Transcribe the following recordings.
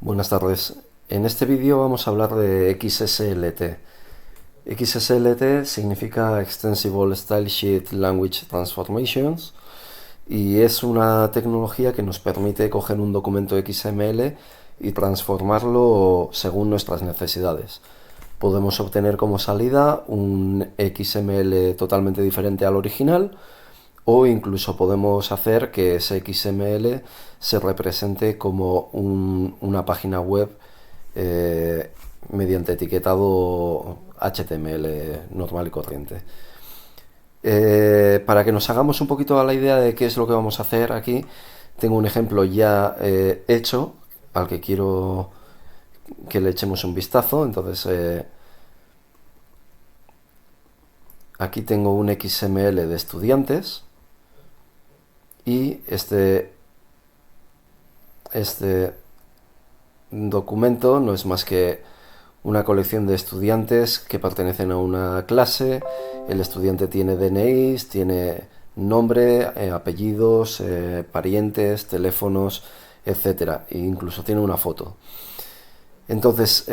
Buenas tardes. En este vídeo vamos a hablar de XSLT. XSLT significa Extensible Style Sheet Language Transformations y es una tecnología que nos permite coger un documento XML y transformarlo según nuestras necesidades. Podemos obtener como salida un XML totalmente diferente al original, o incluso podemos hacer que ese XML se represente como una página web mediante etiquetado HTML normal y corriente. Para que nos hagamos un poquito a la idea de qué es lo que vamos a hacer aquí, tengo un ejemplo ya hecho al que quiero que le echemos un vistazo. Entonces aquí tengo un XML de estudiantes y este documento no es más que una colección de estudiantes que pertenecen a una clase. El estudiante tiene DNIs, tiene nombre, apellidos, parientes, teléfonos, etcétera, e incluso tiene una foto. Entonces,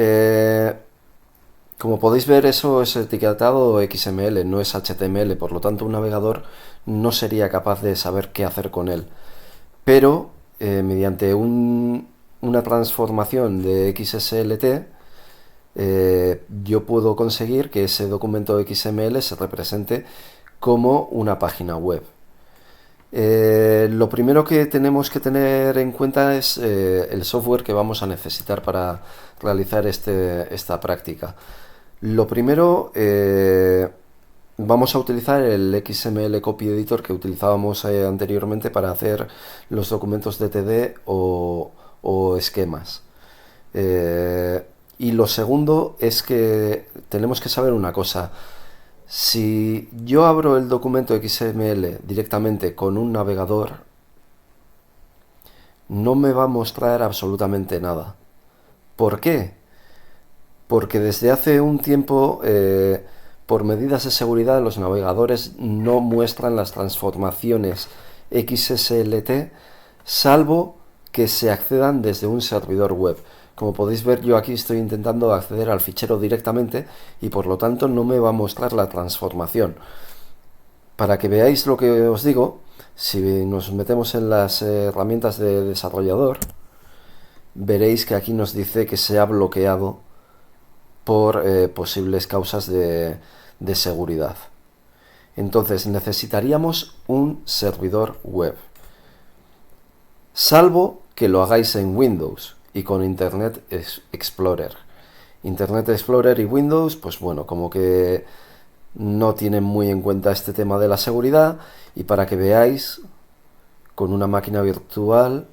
como podéis ver, eso es etiquetado XML, no es HTML, por lo tanto un navegador no sería capaz de saber qué hacer con él. Pero mediante una transformación de XSLT, yo puedo conseguir que ese documento XML se represente como una página web. Lo primero que tenemos que tener en cuenta es el software que vamos a necesitar para realizar esta práctica. Lo primero, vamos a utilizar el XML Copy Editor que utilizábamos anteriormente para hacer los documentos DTD o esquemas. Y lo segundo es que tenemos que saber una cosa. Si yo abro el documento XML directamente con un navegador, no me va a mostrar absolutamente nada. ¿Por qué? Porque desde hace un tiempo, por medidas de seguridad, los navegadores no muestran las transformaciones XSLT, salvo que se accedan desde un servidor web. Como podéis ver, yo aquí estoy intentando acceder al fichero directamente y por lo tanto no me va a mostrar la transformación. Para que veáis lo que os digo, si nos metemos en las herramientas de desarrollador, veréis que aquí nos dice que se ha bloqueado por posibles causas de seguridad. Entonces necesitaríamos un servidor web, salvo que lo hagáis en Windows y con Internet Explorer. Internet Explorer y Windows, pues bueno, como que no tienen muy en cuenta este tema de la seguridad. Y para que veáis, con una máquina virtual,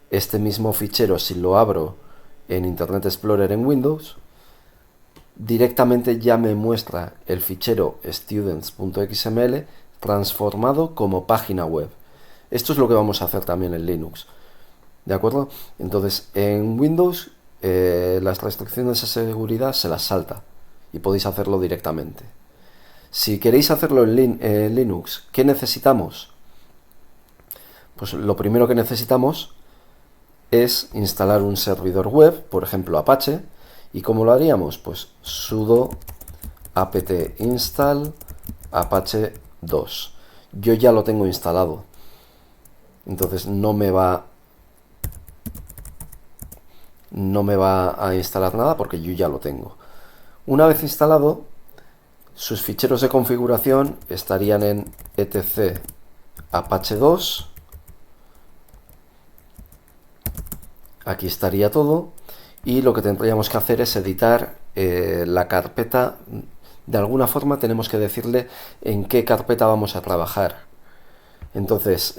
este mismo fichero, si lo abro en Internet Explorer en Windows, directamente ya me muestra el fichero students.xml transformado como página web. Esto es lo que vamos a hacer también en Linux, ¿de acuerdo? Entonces, en Windows las restricciones de seguridad se las salta y podéis hacerlo directamente. Si queréis hacerlo en Linux, ¿qué necesitamos? Pues lo primero que necesitamos es instalar un servidor web, por ejemplo Apache. ¿Y cómo lo haríamos? Pues sudo apt install apache 2. Yo ya lo tengo instalado, entonces no me va a instalar nada porque yo ya lo tengo. Una vez instalado, sus ficheros de configuración estarían en etc apache 2. Aquí estaría todo. Y lo que tendríamos que hacer es editar la carpeta. De alguna forma tenemos que decirle en qué carpeta vamos a trabajar. Entonces,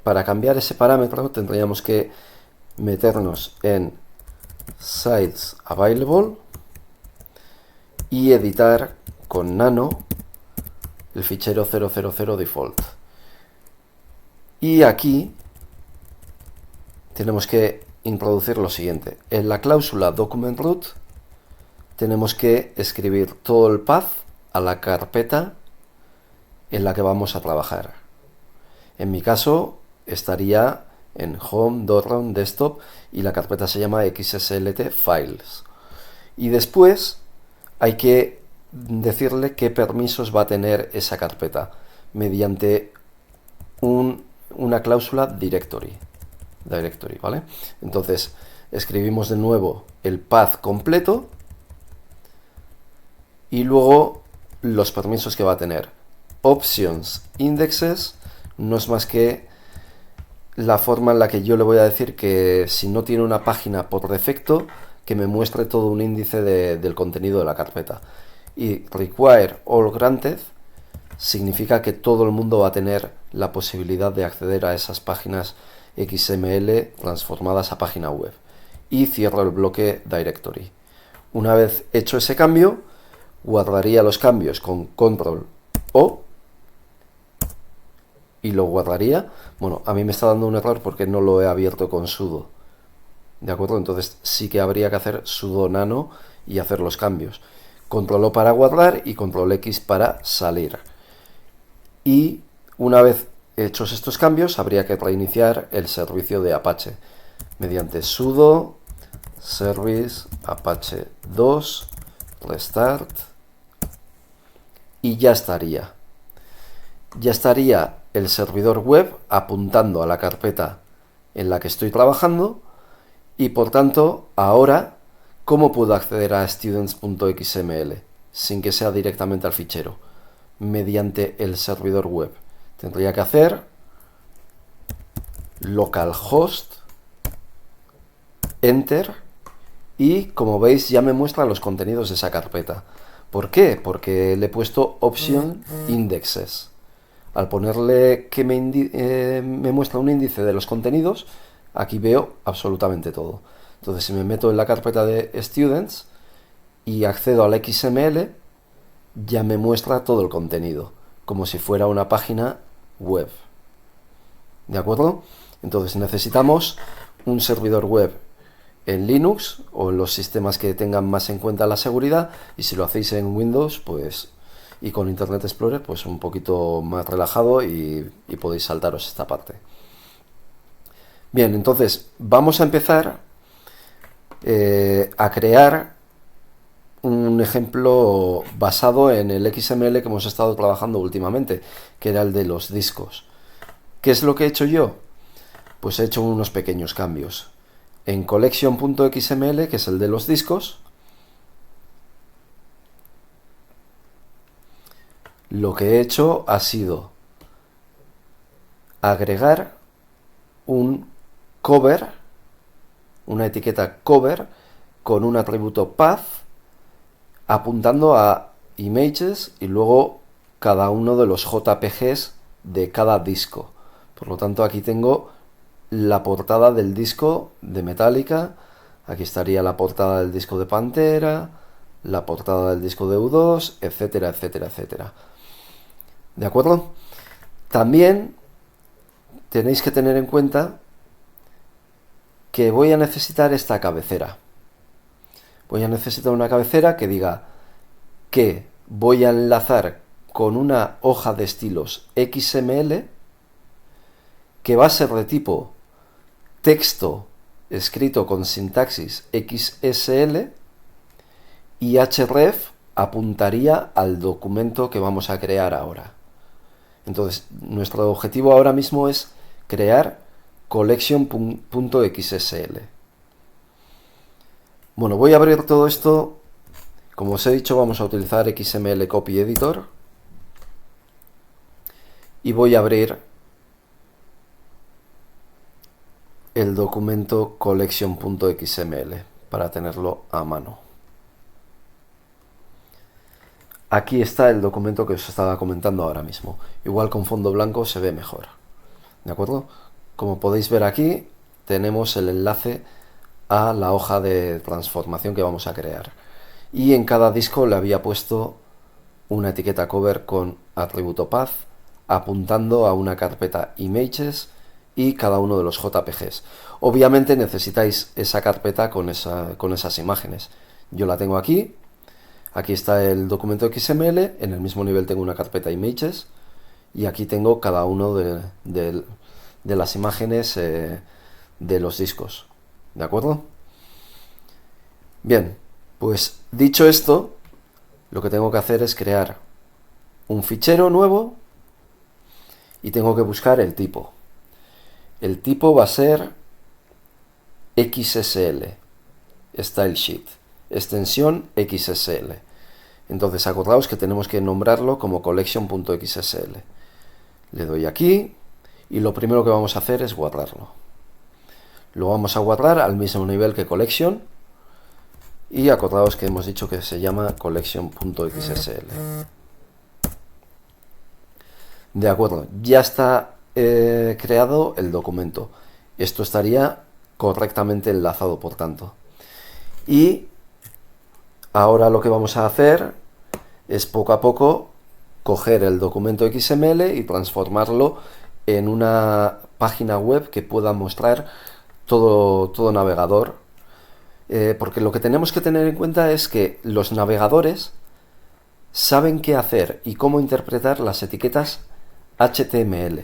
para cambiar ese parámetro tendríamos que meternos en Sites Available y editar con nano el fichero 000 default. Y aquí tenemos que introducir lo siguiente. En la cláusula document root tenemos que escribir todo el path a la carpeta en la que vamos a trabajar. En mi caso estaría en Home, Download, Desktop, y la carpeta se llama XSLT Files. Y después hay que decirle qué permisos va a tener esa carpeta mediante una cláusula directory, ¿vale? Entonces escribimos de nuevo el path completo y luego los permisos que va a tener. Options indexes no es más que la forma en la que yo le voy a decir que si no tiene una página por defecto, que me muestre todo un índice del contenido de la carpeta. Y require all granted significa que todo el mundo va a tener la posibilidad de acceder a esas páginas XML transformadas a página web. Y cierro el bloque directory. Una vez hecho ese cambio, guardaría los cambios con control O y lo guardaría. Bueno, a mí me está dando un error porque no lo he abierto con sudo, ¿de acuerdo? Entonces sí que habría que hacer sudo nano y hacer los cambios. Control O para guardar y control X para salir. Y una vez hechos estos cambios, habría que reiniciar el servicio de Apache mediante sudo service apache 2 restart y ya estaría. Ya estaría el servidor web apuntando a la carpeta en la que estoy trabajando y por tanto ahora, ¿cómo puedo acceder a students.xml sin que sea directamente al fichero? Mediante el servidor web. Tendría que hacer localhost enter y como veis ya me muestra los contenidos de esa carpeta. ¿Por qué? Porque le he puesto option indexes. Al ponerle que me muestra un índice de los contenidos, aquí veo absolutamente todo. Entonces si me meto en la carpeta de students y accedo al XML, ya me muestra todo el contenido, como si fuera una página web. ¿De acuerdo? Entonces necesitamos un servidor web en Linux o en los sistemas que tengan más en cuenta la seguridad, y si lo hacéis en Windows, pues y con Internet Explorer, pues un poquito más relajado y podéis saltaros esta parte. Bien, entonces vamos a empezar a crear un ejemplo basado en el XML que hemos estado trabajando últimamente, que era el de los discos. ¿Qué es lo que he hecho yo? Pues he hecho unos pequeños cambios. En collection.xml, que es el de los discos, lo que he hecho ha sido agregar un cover, una etiqueta cover con un atributo path apuntando a images y luego cada uno de los JPGs de cada disco. Por lo tanto, aquí tengo la portada del disco de Metallica, aquí estaría la portada del disco de Pantera, la portada del disco de U2, etcétera, etcétera, etcétera. ¿De acuerdo? También tenéis que tener en cuenta que voy a necesitar esta cabecera. Voy a necesitar una cabecera que diga que voy a enlazar con una hoja de estilos XML que va a ser de tipo texto escrito con sintaxis XSL y href apuntaría al documento que vamos a crear ahora. Entonces, nuestro objetivo ahora mismo es crear collection.xsl. Bueno, voy a abrir todo esto. Como os he dicho, vamos a utilizar XML Copy Editor. Y voy a abrir el documento collection.xml para tenerlo a mano. Aquí está el documento que os estaba comentando ahora mismo. Igual con fondo blanco se ve mejor. ¿De acuerdo? Como podéis ver aquí, tenemos el enlace a la hoja de transformación que vamos a crear. Y en cada disco le había puesto una etiqueta cover con atributo path apuntando a una carpeta images y cada uno de los JPGs. Obviamente necesitáis esa carpeta con esas imágenes. Yo la tengo aquí. Aquí está el documento XML, en el mismo nivel tengo una carpeta images y aquí tengo cada uno de de las imágenes de los discos. ¿De acuerdo? Bien, pues dicho esto, lo que tengo que hacer es crear un fichero nuevo y tengo que buscar el tipo. El tipo va a ser XSL, Style Sheet, extensión XSL. Entonces acordaos que tenemos que nombrarlo como collection.xsl. Le doy aquí y lo primero que vamos a hacer es guardarlo. Lo vamos a guardar al mismo nivel que collection y acordaos que hemos dicho que se llama collection.xsl. De acuerdo, ya está creado el documento. Esto estaría correctamente enlazado, por tanto. Y ahora lo que vamos a hacer es poco a poco coger el documento XML y transformarlo en una página web que pueda mostrar todo navegador. Porque lo que tenemos que tener en cuenta es que los navegadores saben qué hacer y cómo interpretar las etiquetas HTML.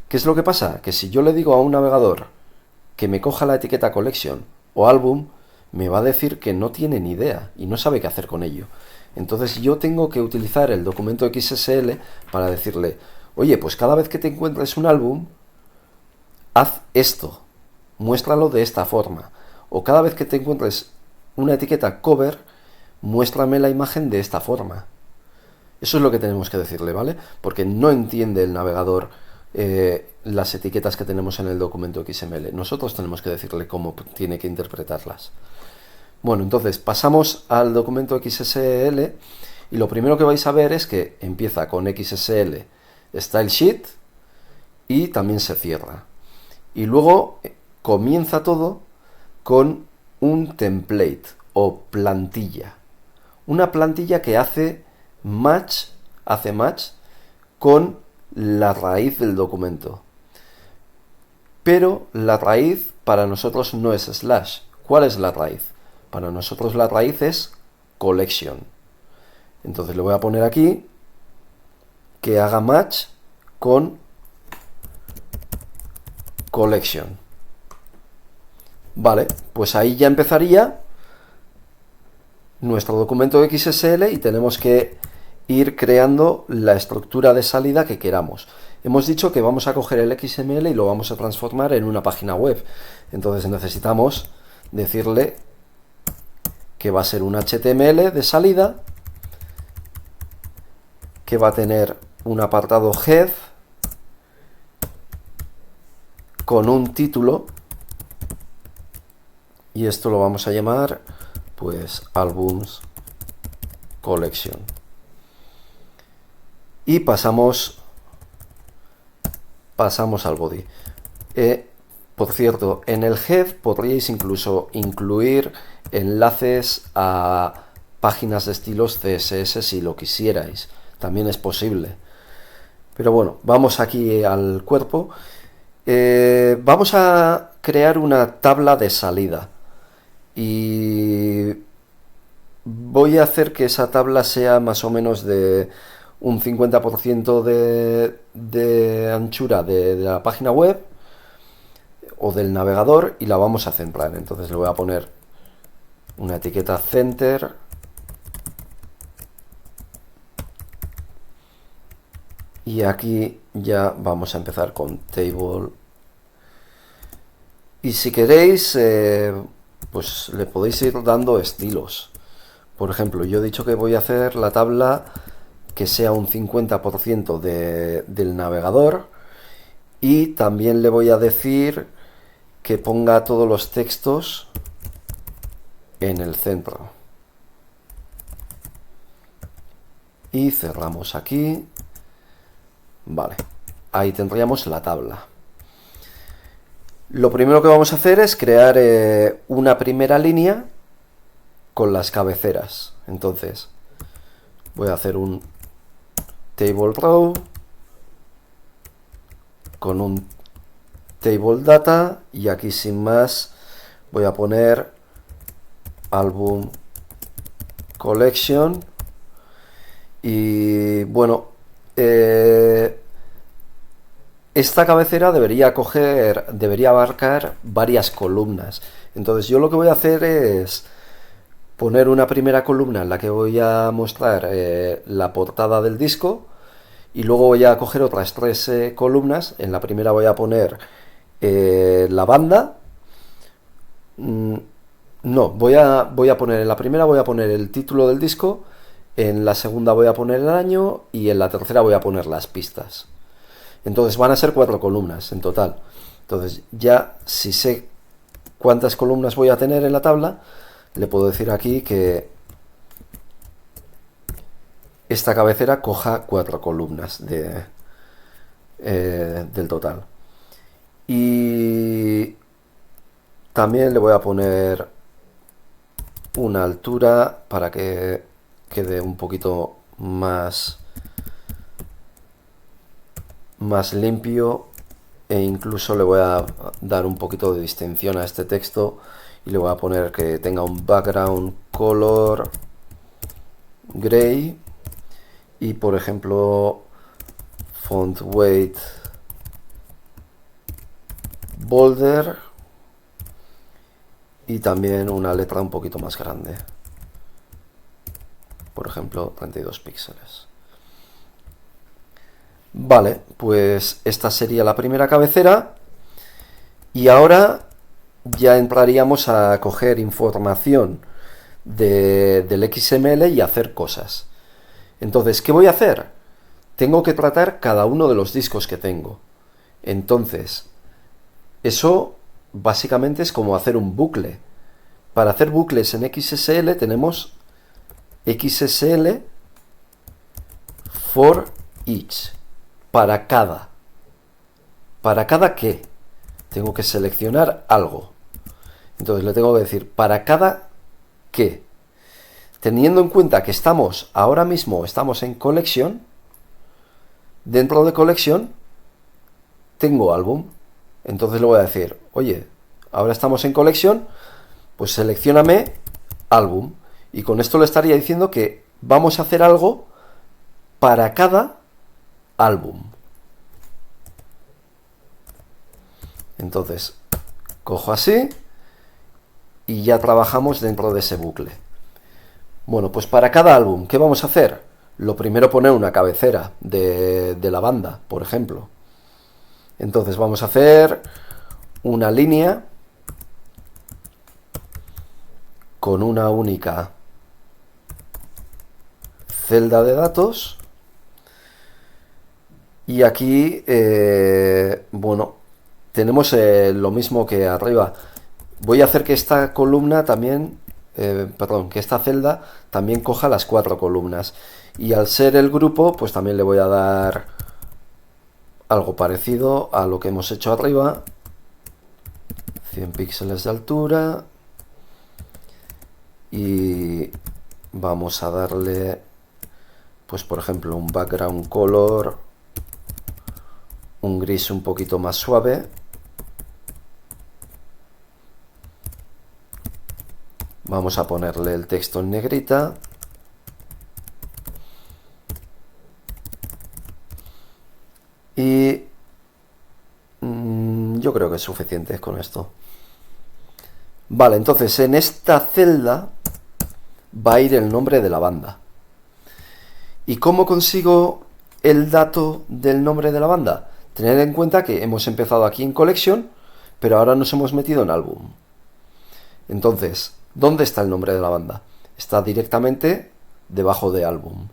¿Qué es lo que pasa? Que si yo le digo a un navegador que me coja la etiqueta collection o álbum, me va a decir que no tiene ni idea y no sabe qué hacer con ello. Entonces yo tengo que utilizar el documento XSL para decirle, oye, pues cada vez que te encuentres un álbum, haz esto, muéstralo de esta forma. O cada vez que te encuentres una etiqueta cover, muéstrame la imagen de esta forma. Eso es lo que tenemos que decirle, ¿vale? Porque no entiende el navegador las etiquetas que tenemos en el documento XML. Nosotros tenemos que decirle cómo tiene que interpretarlas. Bueno, entonces pasamos al documento XSL y lo primero que vais a ver es que empieza con XSL Style Sheet y también se cierra. Y luego comienza todo con un template o plantilla. Una plantilla que hace match con la raíz del documento. Pero la raíz para nosotros no es slash. ¿Cuál es la raíz? Para nosotros la raíz es collection. Entonces le voy a poner aquí que haga match con collection. Vale, pues ahí ya empezaría nuestro documento XSL y tenemos que ir creando la estructura de salida que queramos. Hemos dicho que vamos a coger el XML y lo vamos a transformar en una página web. Entonces necesitamos decirle que va a ser un HTML de salida, que va a tener un apartado head con un título y esto lo vamos a llamar pues Albums Collection. Y pasamos al body. Por cierto, en el head podríais incluso incluir enlaces a páginas de estilos CSS si lo quisierais. También es posible. Pero bueno, vamos aquí al cuerpo. Vamos a crear una tabla de salida. Y voy a hacer que esa tabla sea más o menos de un 50% de anchura de la página web o del navegador y la vamos a centrar. Entonces le voy a poner una etiqueta center y aquí ya vamos a empezar con table. Y si queréis, pues le podéis ir dando estilos. Por ejemplo, yo he dicho que voy a hacer la tabla que sea un 50% del navegador y también le voy a decir que ponga todos los textos en el centro. Y cerramos aquí. Vale, ahí tendríamos la tabla. Lo primero que vamos a hacer es crear una primera línea con las cabeceras. Entonces, voy a hacer un table row con un table data y aquí sin más voy a poner album collection y bueno, esta cabecera debería abarcar varias columnas. Entonces yo lo que voy a hacer es poner una primera columna en la que voy a mostrar la portada del disco, y luego voy a coger otras tres columnas. En la primera voy a poner la banda. No, voy a poner en la primera voy a poner el título del disco, en la segunda voy a poner el año y en la tercera voy a poner las pistas. Entonces van a ser 4 columnas en total. Entonces ya, si sé cuántas columnas voy a tener en la tabla, le puedo decir aquí que esta cabecera coja 4 columnas del total. Y también le voy a poner una altura para que quede un poquito más limpio, e incluso le voy a dar un poquito de distinción a este texto y le voy a poner que tenga un background color gray y, por ejemplo, font weight bolder, y también una letra un poquito más grande, por ejemplo 32 píxeles. Vale, pues esta sería la primera cabecera, y ahora ya entraríamos a coger información del XML y hacer cosas. Entonces, ¿qué voy a hacer? Tengo que tratar cada uno de los discos que tengo. Entonces, eso básicamente es como hacer un bucle. Para hacer bucles en XSL tenemos XSL for each. Para cada. ¿Para cada qué? Tengo que seleccionar algo. Entonces le tengo que decir, ¿para cada qué? Teniendo en cuenta que ahora mismo estamos en collection, dentro de collection tengo álbum. Entonces le voy a decir, oye, ahora estamos en collection, pues seleccióname álbum. Y con esto le estaría diciendo que vamos a hacer algo para cada álbum. Entonces cojo así y ya trabajamos dentro de ese bucle. Bueno, pues para cada álbum, ¿qué vamos a hacer? Lo primero, poner una cabecera de la banda, por ejemplo. Entonces vamos a hacer una línea con una única celda de datos, y aquí bueno, tenemos lo mismo que arriba. Voy a hacer que esta columna también, que esta celda también coja las 4 columnas, y al ser el grupo pues también le voy a dar algo parecido a lo que hemos hecho arriba, 100 píxeles de altura, y vamos a darle, pues por ejemplo, un background color, un gris un poquito más suave. Vamos a ponerle el texto en negrita. Y yo creo que es suficiente con esto. Vale, entonces en esta celda va a ir el nombre de la banda. ¿Y cómo consigo el dato del nombre de la banda? Tened en cuenta que hemos empezado aquí en Collection, pero ahora nos hemos metido en Álbum. Entonces, ¿dónde está el nombre de la banda? Está directamente debajo de Álbum.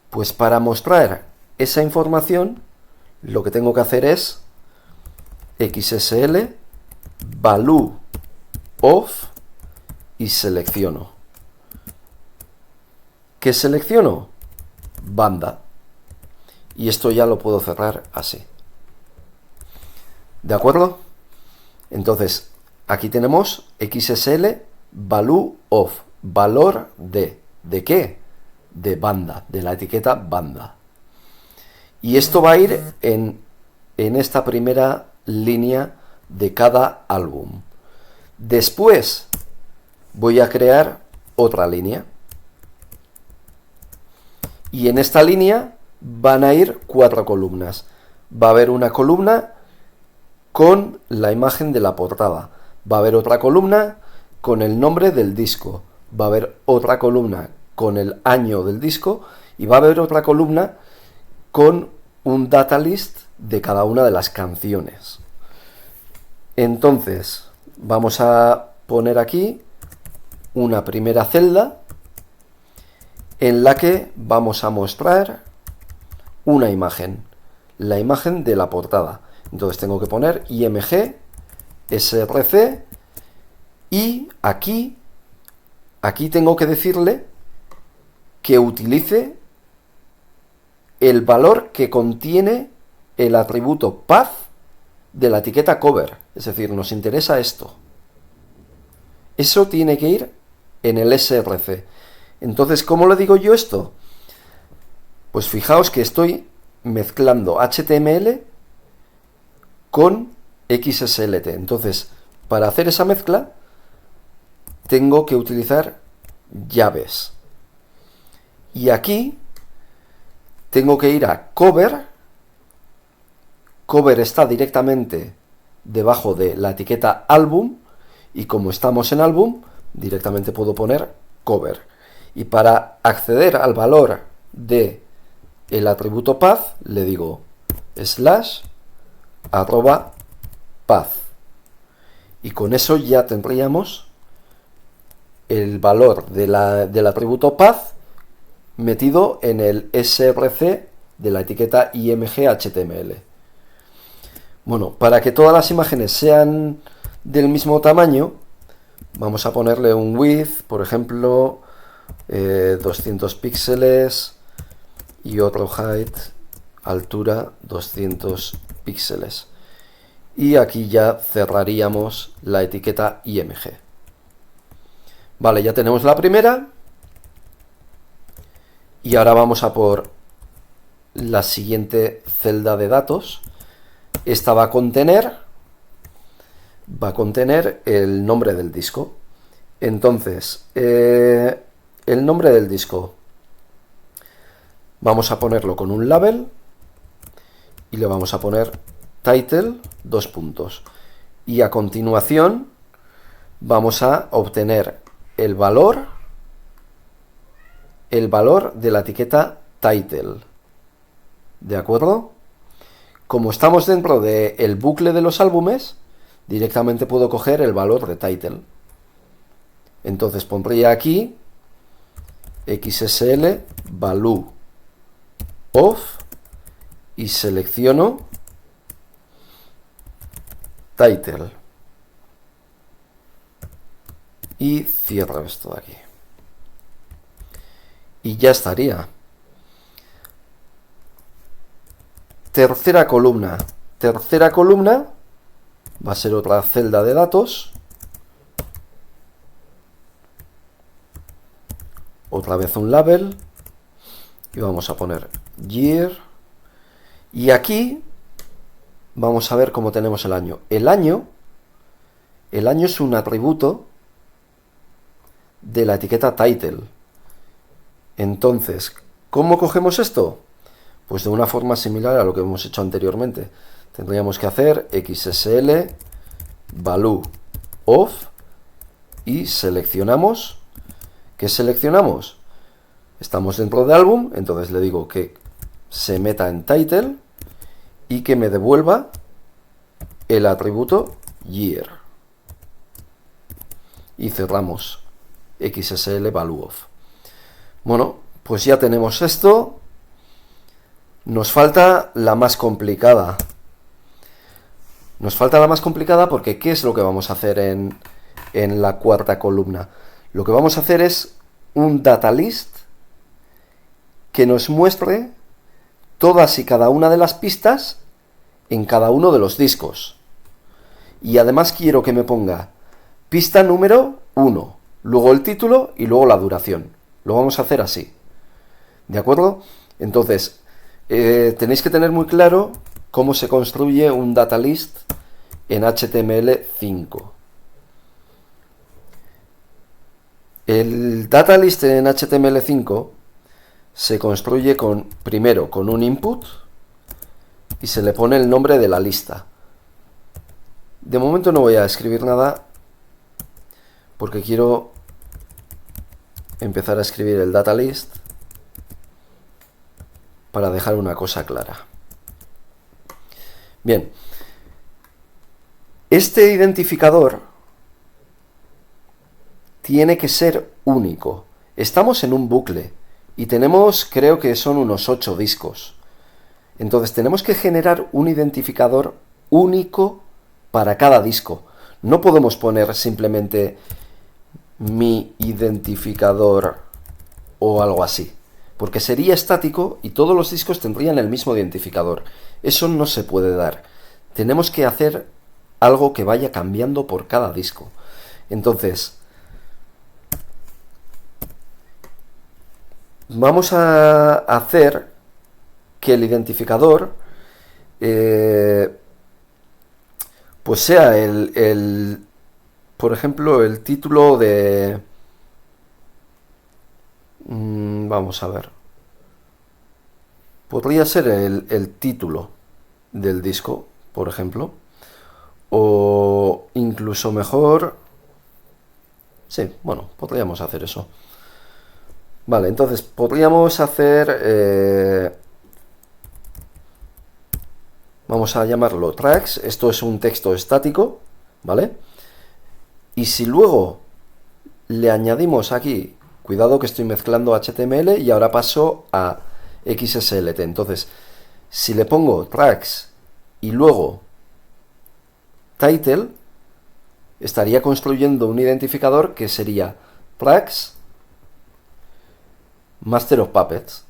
Pues para mostrar esa información, lo que tengo que hacer es XSL value of y selecciono. ¿Qué selecciono? Banda. Y esto ya lo puedo cerrar así. ¿De acuerdo? Entonces, aquí tenemos XSL value of, valor de. ¿De qué? De banda, de la etiqueta banda. Y esto va a ir en esta primera línea de cada álbum. Después voy a crear otra línea. Y en esta línea van a ir 4 columnas. va a haber una columna con la imagen de la portada, va a haber otra columna con el nombre del disco, va a haber otra columna con el año del disco y va a haber otra columna con un data list de cada una de las canciones. Entonces vamos a poner aquí una primera celda en la que vamos a mostrar una imagen, la imagen de la portada. Entonces tengo que poner img src y aquí tengo que decirle que utilice el valor que contiene el atributo path de la etiqueta cover. Es decir, nos interesa esto. Eso tiene que ir en el src. Entonces, ¿cómo le digo yo esto? Pues fijaos que estoy mezclando HTML con XSLT. Entonces, para hacer esa mezcla, tengo que utilizar llaves. Y aquí tengo que ir a cover. Cover está directamente debajo de la etiqueta álbum. Y como estamos en álbum, directamente puedo poner cover. Y para acceder al valor de el atributo path, le digo /path. Y con eso ya tendríamos el valor del atributo path metido en el src de la etiqueta img.html. Bueno, para que todas las imágenes sean del mismo tamaño, vamos a ponerle un width, por ejemplo, 200 píxeles y otro height, altura 200 píxeles. Y aquí ya cerraríamos la etiqueta img. Vale, ya tenemos la primera. Y ahora vamos a por la siguiente celda de datos. Esta va a contener el nombre del disco. Entonces, el nombre del disco vamos a ponerlo con un label y le vamos a poner title, 2 puntos. Y a continuación vamos a obtener el valor de la etiqueta title. ¿De acuerdo? Como estamos dentro del bucle de los álbumes, directamente puedo coger el valor de title. Entonces pondría aquí xsl value of y selecciono title. Y cierro esto de aquí. Y ya estaría. Tercera columna. Tercera columna va a ser otra celda de datos. Otra vez un label. Y vamos a poner year. Y aquí vamos a ver cómo tenemos el año. El año es un atributo de la etiqueta title. Entonces, ¿cómo cogemos esto? Pues de una forma similar a lo que hemos hecho anteriormente. Tendríamos que hacer xsl value of y seleccionamos. ¿Qué seleccionamos? Estamos dentro de álbum, entonces le digo que se meta en title y que me devuelva el atributo year. Y cerramos xsl value of. Bueno, pues ya tenemos esto. Nos falta la más complicada. Nos falta la más complicada porque ¿qué es lo que vamos a hacer en la cuarta columna? Lo que vamos a hacer es un data list que nos muestre todas y cada una de las pistas en cada uno de los discos. Y además quiero que me ponga pista número 1, luego el título y luego la duración. Lo vamos a hacer así. ¿De acuerdo? Entonces, tenéis que tener muy claro cómo se construye un data list en HTML5. El data list en HTML5 se construye primero con un input y se le pone el nombre de la lista. De momento no voy a escribir nada porque quiero empezar a escribir el data list para dejar una cosa clara. Bien, este identificador tiene que ser único. Estamos en un bucle y tenemos, creo que son unos 8 discos. Entonces tenemos que generar un identificador único para cada disco. No podemos poner simplemente mi identificador o algo así, porque sería estático y todos los discos tendrían el mismo identificador. Eso no se puede dar. Tenemos que hacer algo que vaya cambiando por cada disco. Entonces, vamos a hacer que el identificador pues sea por ejemplo, el título de... vamos a ver. Podría ser el título del disco, por ejemplo. O incluso mejor... Sí, bueno, podríamos hacer eso. Vale, entonces podríamos hacer... vamos a llamarlo tracks. Esto es un texto estático, ¿vale? Y si luego le añadimos aquí, cuidado que estoy mezclando HTML y ahora paso a XSLT. Entonces, si le pongo tracks y luego title, estaría construyendo un identificador que sería tracks Master of Puppets.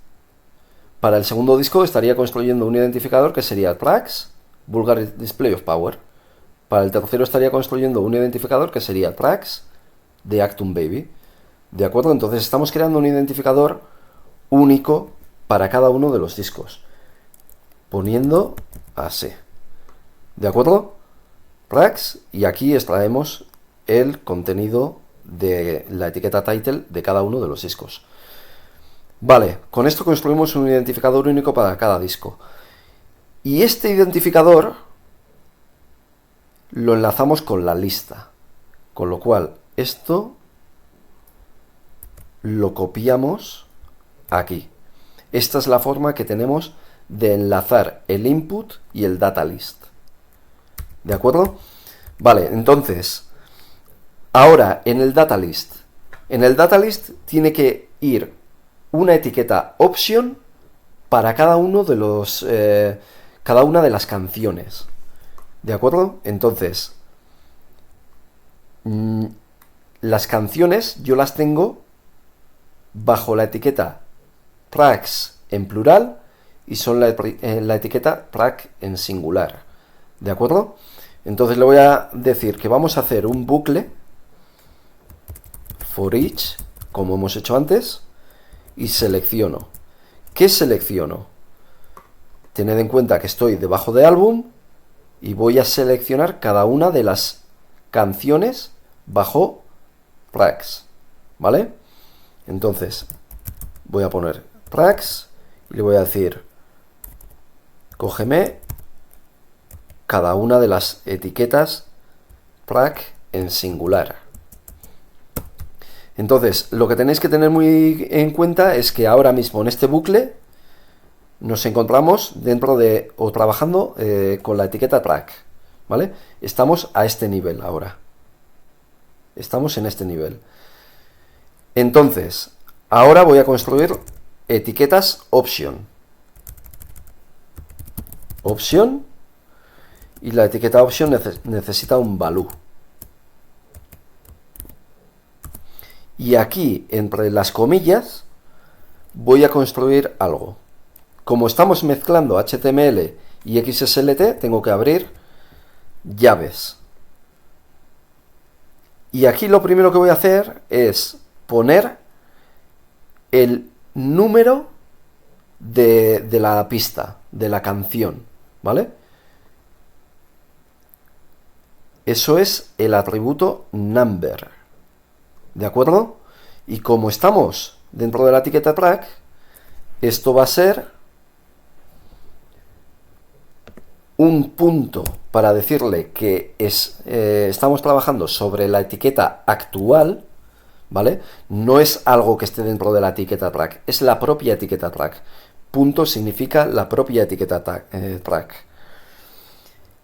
Para el segundo disco estaría construyendo un identificador que sería tracks Vulgar Display of Power. Para el tercero estaría construyendo un identificador que sería tracks de Actum Baby. ¿De acuerdo? Entonces estamos creando un identificador único para cada uno de los discos. Poniendo así. ¿De acuerdo? Tracks, y aquí extraemos el contenido de la etiqueta title de cada uno de los discos. Vale, con esto construimos un identificador único para cada disco. Y este identificador lo enlazamos con la lista. Con lo cual, esto lo copiamos aquí. Esta es la forma que tenemos de enlazar el input y el data list. ¿De acuerdo? Vale, entonces, ahora en el data list. En el data list tiene que ir una etiqueta option para cada uno de los cada una de las canciones. ¿De acuerdo? Entonces, las canciones yo las tengo bajo la etiqueta tracks en plural y son la etiqueta track en singular. ¿De acuerdo? Entonces le voy a decir que vamos a hacer un bucle for each, como hemos hecho antes, y selecciono. ¿Qué selecciono? Tened en cuenta que estoy debajo de álbum y voy a seleccionar cada una de las canciones bajo tracks, ¿vale? Entonces voy a poner tracks y le voy a decir cógeme cada una de las etiquetas track en singular. Entonces, lo que tenéis que tener muy en cuenta es que ahora mismo en este bucle nos encontramos dentro de, o trabajando con la etiqueta track, ¿vale? Estamos a este nivel ahora. Estamos en este nivel. Entonces, ahora voy a construir etiquetas option. Option. Y la etiqueta option necesita un value. Y aquí, entre las comillas, voy a construir algo. Como estamos mezclando HTML y XSLT, tengo que abrir llaves. Y aquí lo primero que voy a hacer es poner el número de la pista, de la canción, ¿vale? Eso es el atributo number, ¿de acuerdo? Y como estamos dentro de la etiqueta track, esto va a ser un punto para decirle que estamos trabajando sobre la etiqueta actual, ¿vale? No es algo que esté dentro de la etiqueta track, es la propia etiqueta track. Punto significa la propia etiqueta track.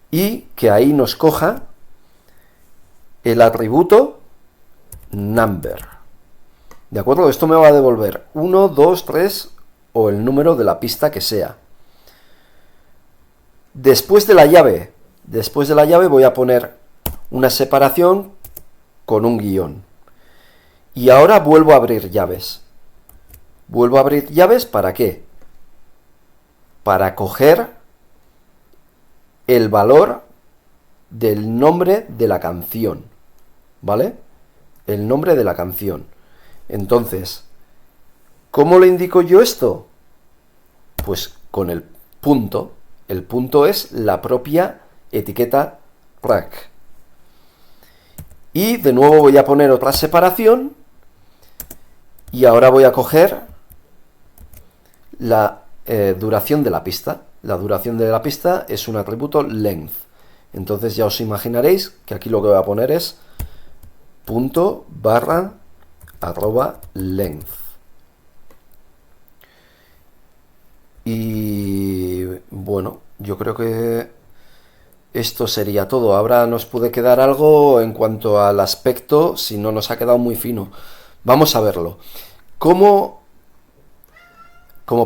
Y que ahí nos coja el atributo number. ¿De acuerdo? Esto me va a devolver 1, 2, 3 o el número de la pista que sea. Después de la llave voy a poner una separación con un guión. Y ahora vuelvo a abrir llaves. Vuelvo a abrir llaves, ¿para qué? Para coger el valor del nombre de la canción, ¿vale? El nombre de la canción. Entonces, ¿cómo le indico yo esto? Pues con el punto. El punto es la propia etiqueta track. Y de nuevo voy a poner otra separación. Y ahora voy a coger la duración de la pista. La duración de la pista es un atributo length. Entonces ya os imaginaréis que aquí lo que voy a poner es punto barra arroba length. Y bueno, yo creo que esto sería todo. Ahora nos puede quedar algo en cuanto al aspecto, si no nos ha quedado muy fino. Vamos a verlo. Como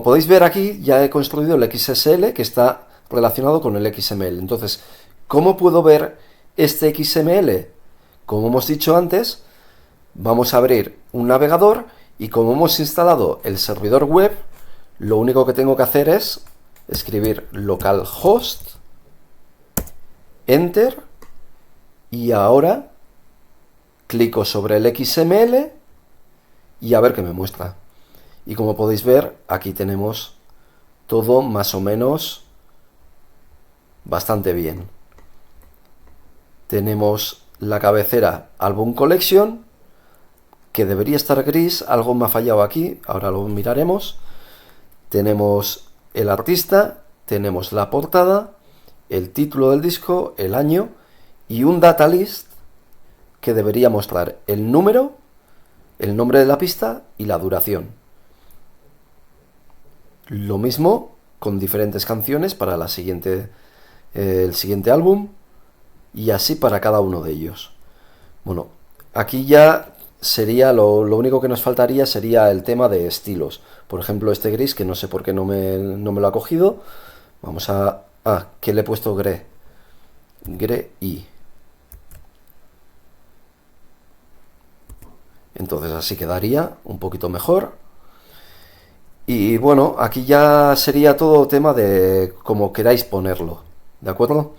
podéis ver aquí, ya he construido el XSL que está relacionado con el XML. Entonces, ¿cómo puedo ver este XML? Como hemos dicho antes, vamos a abrir un navegador y como hemos instalado el servidor web, lo único que tengo que hacer es escribir localhost, enter, y ahora clico sobre el XML y a ver qué me muestra. Y como podéis ver, aquí tenemos todo más o menos bastante bien. Tenemos la cabecera Album Collection, que debería estar gris, algo me ha fallado aquí, ahora lo miraremos. Tenemos el artista, tenemos la portada, el título del disco, el año y un data list que debería mostrar el número, el nombre de la pista y la duración. Lo mismo con diferentes canciones para el siguiente álbum y así para cada uno de ellos. Bueno, aquí ya sería lo único que nos faltaría sería el tema de estilos. Por ejemplo, este gris, que no sé por qué no me lo ha cogido. Vamos a... que le he puesto gray. Gray. Entonces así quedaría un poquito mejor. Y bueno, aquí ya sería todo tema de cómo queráis ponerlo. ¿De acuerdo?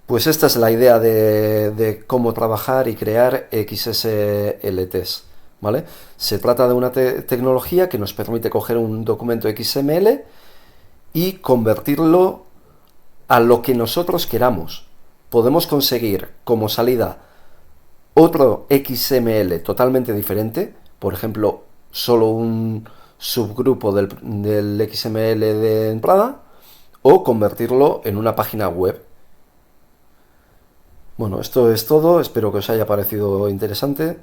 Pues esta es la idea de cómo trabajar y crear XSLTs, ¿vale? Se trata de una tecnología que nos permite coger un documento XML y convertirlo a lo que nosotros queramos. Podemos conseguir como salida otro XML totalmente diferente, por ejemplo, solo un subgrupo del XML de entrada, o convertirlo en una página web. Bueno, esto es todo, espero que os haya parecido interesante.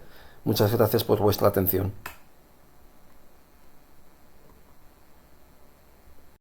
Muchas gracias por vuestra atención.